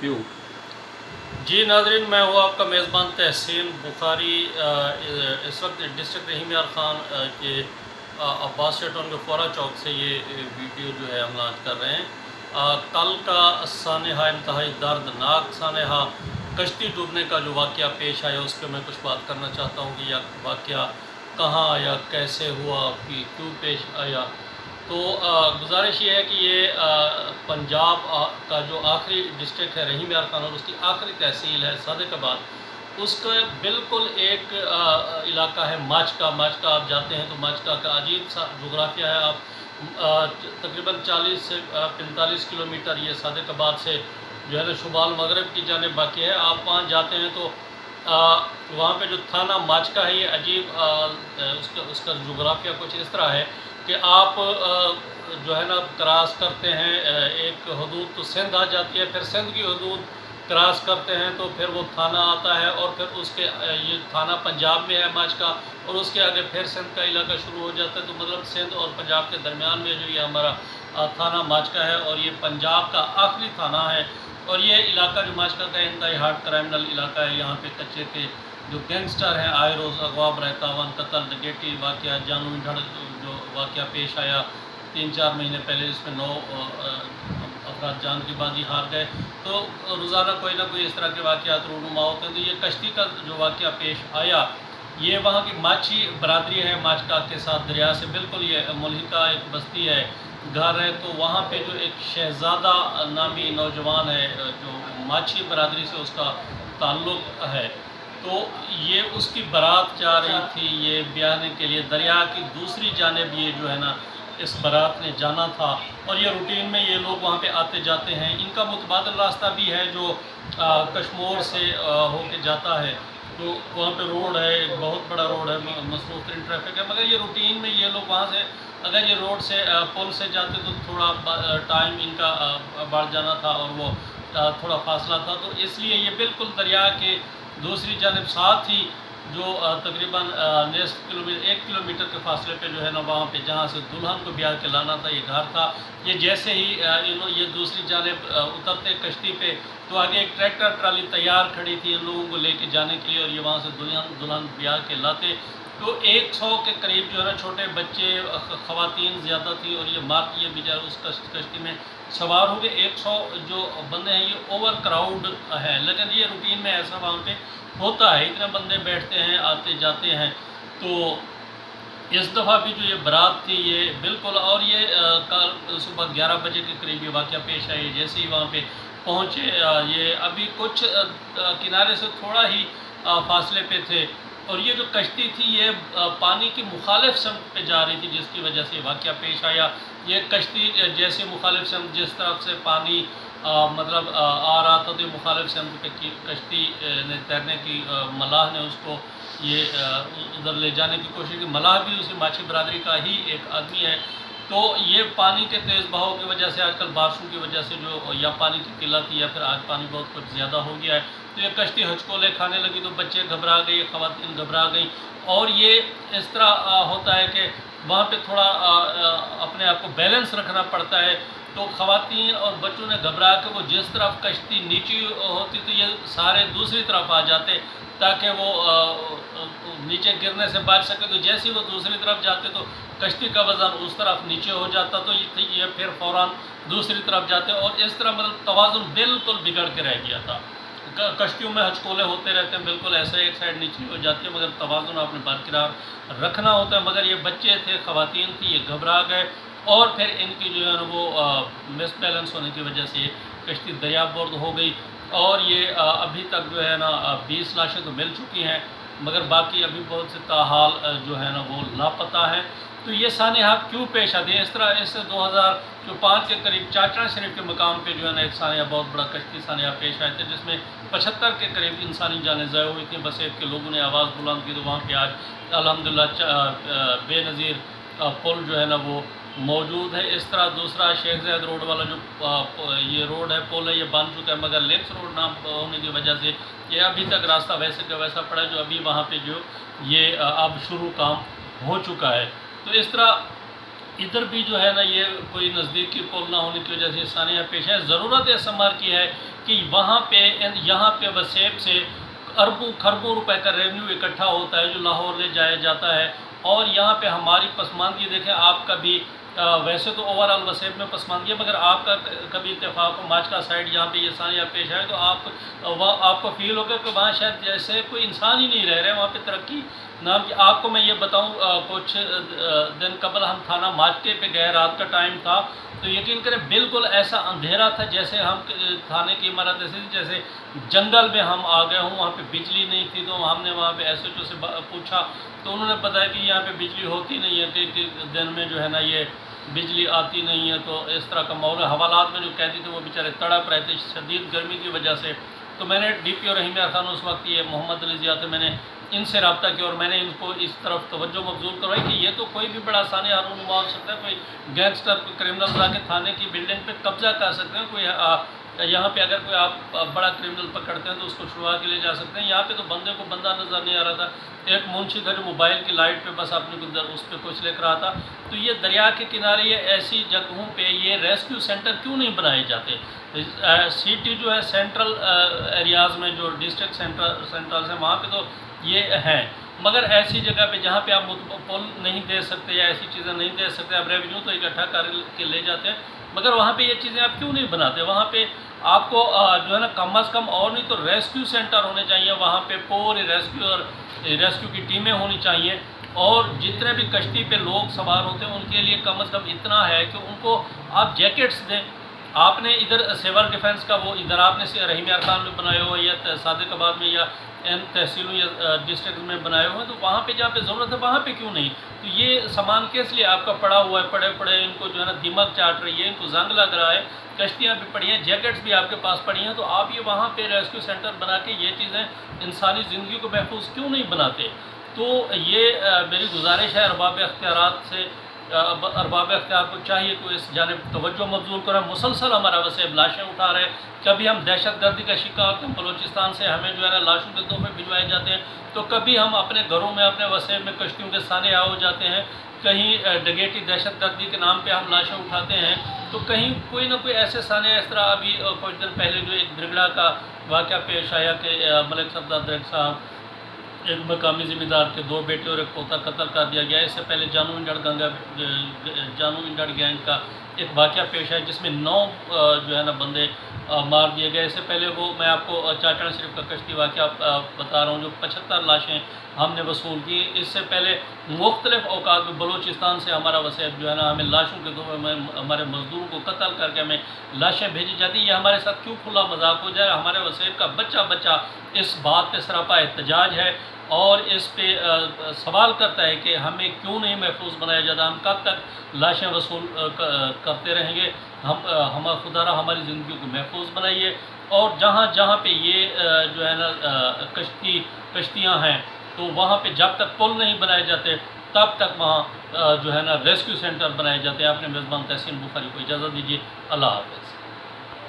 View. जी नाज़रीन, मैं हूँ आपका मेज़बान तहसीन बुखारी। इस वक्त डिस्ट्रिक्ट रहीम यार ख़ान के अब्बास टाउन के फोरा चौक से ये वीडियो जो है हम लॉन्च कर रहे हैं। कल का सानहा इंतहाई दर्दनाक सानहा कश्ती डूबने का जो वाक़या पेश आया उस पर मैं कुछ बात करना चाहता हूँ कि यह वाक़या कहाँ आया, कैसे हुआ, कि क्यों पेश आया। तो गुजारिश ये है कि ये पंजाब का जो आखिरी डिस्ट्रिक्ट है रहीम यार ख़ान और उसकी आखिरी तहसील है सादिकाबाद, उसका बिल्कुल एक इलाका है माचका आप जाते हैं तो माचका का अजीब सा जोग्राफिया है। आप तकरीबन 40 से 45 किलोमीटर ये सादिकाबाद से जो है ना शुमाल मगरब की जानिब बाकी है। आप वहाँ जाते हैं तो वहाँ पे जो थाना माचका है ये अजीब उसका जोग्राफिया कुछ इस तरह है कि आप जो है ना क्रॉस करते हैं एक हदूद तो सिंध आ जाती है, फिर सिंध की हदूद क्रॉस करते हैं तो फिर वो थाना आता है और फिर उसके ये थाना पंजाब में है माचका और उसके आगे फिर सिंध का इलाका शुरू हो जाता है। तो मतलब सिंध और पंजाब के दरमियान में जो ये हमारा थाना माचका है और ये पंजाब का आखिरी थाना है। और ये इलाका जो माचका का इंतहाई हार्ड क्राइमिनल इलाका है। यहाँ पे कच्चे के जो गैंगस्टर हैं आए रोज़ अगवा बरतावन कत्ल डकैती वाक़या जानू ढड़ जो वाक़या पेश आया 3-4 महीने पहले, जिसमें 9 अफराद जान की बाजी हार गए। तो रोज़ाना कोई ना कोई इस तरह के वाक़यात रूनुमा होते हैं। तो ये कश्ती का जो वाक़या पेश आया ये वहाँ की माछी बरादरी है, माचका के साथ दरिया से बिल्कुल ये मुल्हिका एक बस्ती है, घर है। तो वहाँ पे जो एक शहज़ादा नामी नौजवान है जो माछी बरादरी से उसका ताल्लुक़ है, तो ये उसकी बारात जा रही थी ये ब्याहने के लिए। दरिया की दूसरी जानिब ये जो है ना इस बारात ने जाना था और ये रूटीन में ये लोग वहाँ पे आते जाते हैं। इनका मुतबादल रास्ता भी है जो कश्मोर से होके जाता है। तो वहाँ पे रोड है, एक बहुत बड़ा रोड है, मसरूफ़ तरीन ट्रैफिक है। मगर ये रूटीन में ये लोग वहाँ से अगर ये रोड से पुल से जाते तो थोड़ा टाइम इनका बढ़ जाना था और वो थोड़ा फासला था। तो इसलिए ये बिल्कुल दरिया के दूसरी जानब साथ ही जो तकरीबन 1 किलोमीटर के फासले पे जो है ना वहाँ पे जहाँ से दुल्हन को ब्याह के लाना था ये घर था। ये जैसे ही ये दूसरी जानब उतरते कश्ती पे तो आगे एक ट्रैक्टर ट्राली तैयार खड़ी थी इन लोगों को लेके जाने के लिए और ये वहाँ से दुल्हन ब्याह के लाते। तो 100 के करीब जो है ना छोटे बच्चे ख़वातीन ज़्यादा थी और ये बेचारे उस कश्ती में सवार हो गए। 100 जो बंदे हैं ये ओवर क्राउड है, लेकिन ये रूटीन में ऐसा वहाँ पे होता है, इतने बंदे बैठते हैं आते जाते हैं। तो इस दफ़ा भी जो ये बारात थी ये बिल्कुल और ये कल सुबह 11 बजे के करीब ये वाक़या पेश आया। जैसे ही वहाँ पे पहुँचे ये अभी कुछ किनारे से थोड़ा ही फासले पे थे और ये जो कश्ती थी ये पानी की मुखालिफ समत पे जा रही थी, जिसकी वजह से वाक़या पेश आया। ये कश्ती जैसे मुखालिफ समत जिस तरफ से पानी मतलब आ रहा था तो ये मुखालिफ समत पे कश्ती ने तैरने की मलाह ने उसको ये उधर ले जाने की कोशिश की। मलाह भी उसी माछी बरादरी का ही एक आदमी है। तो ये पानी के तेज़ बहाव की वजह से आजकल बारिशों की वजह से जो या पानी की किल्लत या फिर आज पानी बहुत कुछ ज़्यादा हो गया है तो ये कश्ती हचकोले खाने लगी। तो बच्चे घबरा गए, ख़वातीन घबरा गई और ये इस तरह होता है कि वहाँ पे थोड़ा अपने आप को बैलेंस रखना पड़ता है। तो ख़वातीन और बच्चों ने घबरा के वो जिस तरफ कश्ती नीची होती तो ये सारे दूसरी तरफ आ जाते ताकि वो नीचे गिरने से बच सके। तो जैसे ही वो दूसरी तरफ जाते तो कश्ती का वज़न उस तरफ नीचे हो जाता तो ये फिर फ़ौरन दूसरी तरफ जाते और इस तरह मतलब तवाज़ुन बिल्कुल बिगड़ के रह गया था। कश्तियों में हचकोले होते रहते हैं, बिल्कुल ऐसे एक साइड नीचे हो जाती है, मगर तवाज़ुन आपने बरकरार रखना होता है। मगर ये बच्चे थे, ख़वातीन थी, ये घबरा गए और फिर इनकी जो है ना वो मिसबैलेंस होने की वजह से कश्ती दरियाबुर्द हो गई और ये अभी तक जो है ना 20 लाशें तो मिल चुकी हैं, मगर बाकी अभी बहुत से ताहाल जो है ना वो लापता हैं। तो ये सानहा क्यों पेश आती है इस तरह? इससे 2005 के करीब चाचड़ा शरीफ के मकाम पे जो है ना एक सानहा बहुत बड़ा कश्ती सानहा पेश आए थे जिसमें 75 के करीब इंसानी जानें ज़ाया हुई थी। बसेब के लोगों ने आवाज़ बुलंद की तो वहाँ पे आज अल्हम्दुलिल्लाह बेनज़ीर पुल जो है ना वो मौजूद है। इस तरह दूसरा शेख ज़ायद रोड वाला जो ये रोड है, पुल है, ये बन चुका है, मगर लिंक्स रोड ना होने की वजह से ये अभी तक रास्ता वैसे का वैसा पड़ा है। जो अभी वहाँ पे जो ये अब शुरू काम हो चुका है। तो इस तरह ادھر بھی جو ہے نا یہ کوئی نزدیکی پول نہ ہونے کی وجہ سے سانحہ پیش ہے. ضرورت SMR کی ہے کہ وہاں پہ یہاں پہ وسیب سے اربوں خربوں روپے کا ریونیو اکٹھا ہوتا ہے جو لاہور لے جایا جاتا ہے. اور یہاں پہ ہماری پسماندگی دیکھیں آپ کا بھی ویسے تو اوورآل وسیب میں پسماندگی ہے مگر آپ کا کبھی اتفاق ہو ماچکا سائڈ جہاں پہ یہ سانحہ پیش ہے تو آپ کو فیل ہوگا کہ وہاں شاید جیسے کوئی انسان ہی نہیں رہ رہے وہاں پہ ترقی نام کی. آپ کو میں یہ بتاؤں کچھ دن قبل ہم تھانہ ماچکے پہ گئے, رات کا ٹائم تھا تو یقین کریں بالکل ایسا اندھیرا تھا جیسے ہم تھانے کی عمارت ایسی تھی جیسے جنگل میں ہم آ گئے ہوں. وہاں پہ بجلی نہیں تھی تو ہم نے وہاں پہ SHO سے پوچھا تو انہوں نے بتایا کہ یہاں پہ بجلی ہوتی نہیں ہے کہ دن میں جو ہے نا یہ بجلی آتی نہیں ہے. تو اس طرح کا ماحول حوالات میں جو قیدی تھے وہ بیچارے تڑپ رہے تھے شدید گرمی کی وجہ سے. تو میں نے DPO رحیم یار خان اس وقت یہ محمد علی ضیاء تھے, میں نے ان سے رابطہ کیا اور میں نے ان کو اس طرف توجہ مبذول کروائی کہ یہ تو کوئی بھی بڑا سانحہ رونما ہو سکتا ہے, کوئی گینگسٹر کوئی کرمنل آ کے تھانے کی بلڈنگ پہ قبضہ کر سکتے ہیں, کوئی یہاں پہ اگر کوئی آپ بڑا کرمنل پکڑتے ہیں تو اس کو چھڑوا کے لے جا سکتے ہیں. یہاں پہ تو بندے کو بندہ نظر نہیں آ رہا تھا. ایک منشی تھا جو موبائل کی لائٹ پہ بس اپنے اس پہ کچھ لکھ رہا تھا. تو یہ دریا کے کنارے یہ ایسی جگہوں پہ یہ ریسکیو سینٹر کیوں نہیں بنائے جاتے؟ سٹی جو ہے سینٹرل ایریاز میں جو ڈسٹرکٹ سینٹرز ہیں وہاں پہ تو یہ ہیں مگر ایسی جگہ پہ جہاں پہ آپ پول نہیں دے سکتے یا ایسی چیزیں نہیں دے سکتے, آپ ریونیو تو اکٹھا کر کے لے جاتے ہیں مگر وہاں پہ یہ چیزیں آپ کیوں نہیں بناتے؟ وہاں پہ آپ کو جو ہے نا کم از کم اور نہیں تو ریسکیو سینٹر ہونے چاہیے, وہاں پہ پورے ریسکیو کی ٹیمیں ہونی چاہیے اور جتنے بھی کشتی پہ لوگ سوار ہوتے ہیں ان کے لیے کم از کم اتنا ہے کہ ان کو آپ جیکٹس دیں. آپ نے ادھر سیول ڈیفنس کا وہ ادھر آپ نے رحیم یار خان میں بنائے ہوئے یا صادق آباد میں یا تحصیلوں یا ڈسٹرکٹ میں بنائے ہوئے ہیں تو وہاں پہ جہاں پہ ضرورت ہے وہاں پہ کیوں نہیں؟ تو یہ سامان کس لیے آپ کا پڑا ہوا ہے پڑے ان کو جو ہے نا دماغ چاٹ رہی ہے, ان کو زنگ لگ رہا ہے, کشتیاں بھی پڑی ہیں, جیکٹس بھی آپ کے پاس پڑی ہیں, تو آپ یہ وہاں پہ ریسکیو سینٹر بنا کے یہ چیزیں انسانی زندگی کو محفوظ کیوں نہیں بناتے؟ تو یہ میری گزارش ہے ارباب اختیارات سے, ارباب اختیار کو چاہیے کہ اس جانب توجہ مبذول کریں. مسلسل ہمارا وسیب لاشیں اٹھا رہے ہیں, کبھی ہم دہشت گردی کا شکار ہوتے ہیں, بلوچستان سے ہمیں جو ہے نا لاشوں کے تحفے بھجوائے جاتے ہیں, تو کبھی ہم اپنے گھروں میں اپنے وسیب میں کشتیوں کے سانحہ ہو جاتے ہیں, کہیں ڈگیٹی دہشت گردی کے نام پہ ہم لاشیں اٹھاتے ہیں, تو کہیں کوئی نہ کوئی ایسے سانحہ اس طرح. ابھی کچھ دن پہلے جو ایک درگڑا کا واقعہ پیش آیا کہ ملک صفدر درگ صاحب ایک مقامی ذمہ دار کے 2 بیٹے اور ایک پوتا قتل کر دیا گیا. اس سے پہلے جانو انڈڑ گینگ کا ایک واقعہ پیش ہے جس میں 9 جو ہے نا بندے مار دیے گئے. اس سے پہلے وہ میں آپ کو چاچڑ شریف کا کشتی واقعہ بتا رہا ہوں جو 75 لاشیں ہم نے وصول کی. اس سے پہلے مختلف اوقات میں بلوچستان سے ہمارا وسیب جو ہے نا ہمیں لاشوں کے طور میں ہمارے مزدوروں کو قتل کر کے ہمیں لاشیں بھیجی جاتی. یہ ہمارے ساتھ کیوں کھلا مذاق ہو جائے؟ ہمارے وسیب کا بچہ اس بات پہ سراپا احتجاج ہے اور اس پہ سوال کرتا ہے کہ ہمیں کیوں نہیں محفوظ بنایا جاتا, ہم کب تک لاشیں وصول کرتے رہیں گے؟ ہم خدا را ہماری زندگی کو محفوظ بنائیے. اور جہاں پہ یہ جو ہے نا کشتیاں ہیں تو وہاں پہ جب تک پل نہیں بنائے جاتے تب تک وہاں جو ہے نا ریسکیو سینٹر بنائے جاتے ہیں. اپنے میزبان تحسین بخاری کو اجازت دیجیے. اللہ حافظ.